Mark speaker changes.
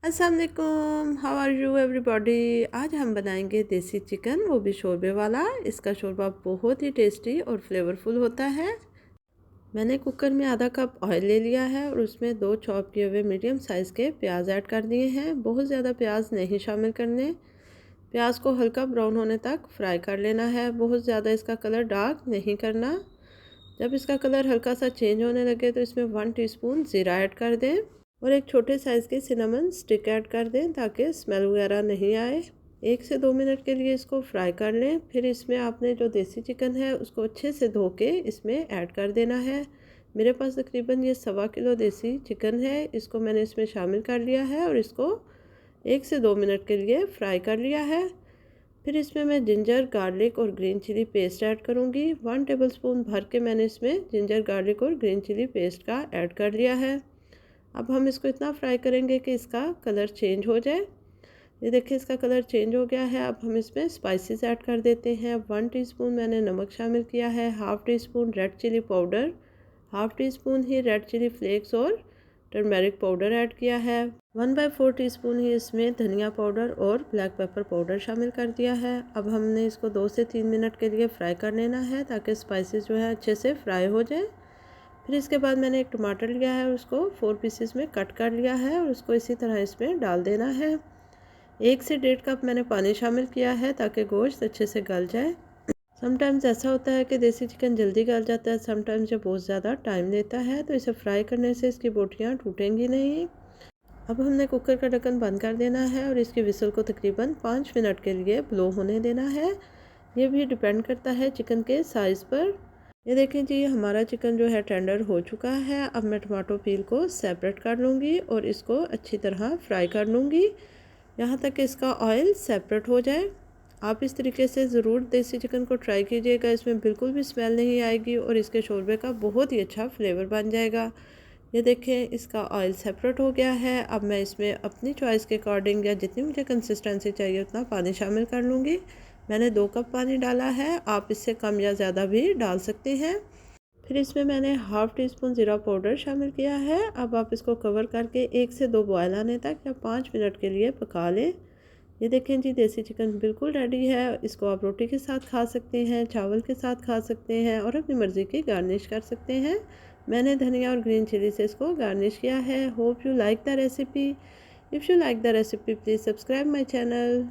Speaker 1: अस्सलाम वालेकुम, how are you everybody. आज हम बनाएंगे देसी चिकन, वो भी शोरबे वाला। इसका शोरबा बहुत ही टेस्टी और फ्लेवरफुल होता है। मैंने कुकर में आधा कप ऑयल ले लिया है और उसमें 2 चॉप किए हुए मीडियम साइज़ के प्याज ऐड कर दिए हैं। बहुत ज़्यादा प्याज नहीं शामिल करने। प्याज को हल्का ब्राउन होने तक फ्राई कर लेना है। बहुत ज़्यादा इसका कलर डार्क नहीं करना। जब इसका कलर हल्का सा चेंज होने लगे तो इसमें 1 टीस्पून ज़ीरा ऐड कर दें और एक छोटे साइज़ के सिनेमन स्टिक ऐड कर दें ताकि स्मेल वगैरह नहीं आए। 1 से 2 मिनट के लिए इसको फ्राई कर लें। फिर इसमें आपने जो देसी चिकन है उसको अच्छे से धो के इसमें ऐड कर देना है। मेरे पास तकरीबन ये 1.25 किलो देसी चिकन है। इसको मैंने इसमें शामिल कर लिया है और इसको 1 से 2 मिनट के लिए फ्राई कर लिया है। फिर इसमें मैं जिंजर गार्लिक और ग्रीन चिली पेस्ट ऐड करूँगी। 1 टेबलस्पून भर के मैंने इसमें जिंजर गार्लिक और ग्रीन चिली पेस्ट का ऐड कर लिया है। अब हम इसको इतना फ्राई करेंगे कि इसका कलर चेंज हो जाए। ये देखिए इसका कलर चेंज हो गया है। अब हम इसमें स्पाइसेस ऐड कर देते हैं। 1 टीस्पून मैंने नमक शामिल किया है, half teaspoon red chilli powder, half teaspoon ही रेड चिली फ्लेक्स और टर्मेरिक पाउडर ऐड किया है। 1/4 टीस्पून ही इसमें धनिया पाउडर और ब्लैक पेपर पाउडर शामिल कर दिया है। अब हमने इसको 2 से 3 मिनट के लिए फ्राई कर लेना है ताकि स्पाइसेस जो है अच्छे से फ्राई हो जाए। फिर इसके बाद मैंने एक टमाटर लिया है, उसको 4 पीसेस में कट कर लिया है और उसको इसी तरह इसमें डाल देना है। 1 से 1.5 कप मैंने पानी शामिल किया है ताकि गोश्त अच्छे से गल जाए। समटाइम्स ऐसा होता है कि देसी चिकन जल्दी गल जाता है, समटाइम्स ये बहुत ज़्यादा टाइम लेता है, तो इसे फ्राई करने से इसकी बोटियाँ टूटेंगी नहीं। अब हमने कुकर का ढक्कन बंद कर देना है और इसकी विसल को तकरीबन 5 मिनट के लिए ब्लो होने देना है। ये भी डिपेंड करता है चिकन के साइज़ पर। ये देखें जी, हमारा चिकन जो है टेंडर हो चुका है। अब मैं टमाटो पील को सेपरेट कर लूँगी और इसको अच्छी तरह फ्राई कर लूँगी यहाँ तक कि इसका ऑयल सेपरेट हो जाए। आप इस तरीके से ज़रूर देसी चिकन को ट्राई कीजिएगा, इसमें बिल्कुल भी स्मेल नहीं आएगी और इसके शोरबे का बहुत ही अच्छा फ्लेवर बन जाएगा। ये देखें इसका ऑयल सेपरेट हो गया है। अब मैं इसमें अपनी चॉइस के अकॉर्डिंग या जितनी मुझे कंसिस्टेंसी चाहिए उतना पानी शामिल कर लूँगी। मैंने 2 कप पानी डाला है, आप इससे कम या ज़्यादा भी डाल सकते हैं। फिर इसमें मैंने हाफ़ टी स्पून ज़ीरा पाउडर शामिल किया है। अब आप इसको कवर करके 1 से 2 बॉयल आने तक या 5 मिनट के लिए पका लें। ये देखें जी, देसी चिकन बिल्कुल रेडी है। इसको आप रोटी के साथ खा सकते हैं, चावल के साथ खा सकते हैं और अपनी मर्ज़ी की गार्निश कर सकते हैं। मैंने धनिया और ग्रीन चिली से इसको गार्निश किया है। Hope you like the recipe. If you like the recipe please subscribe my channel.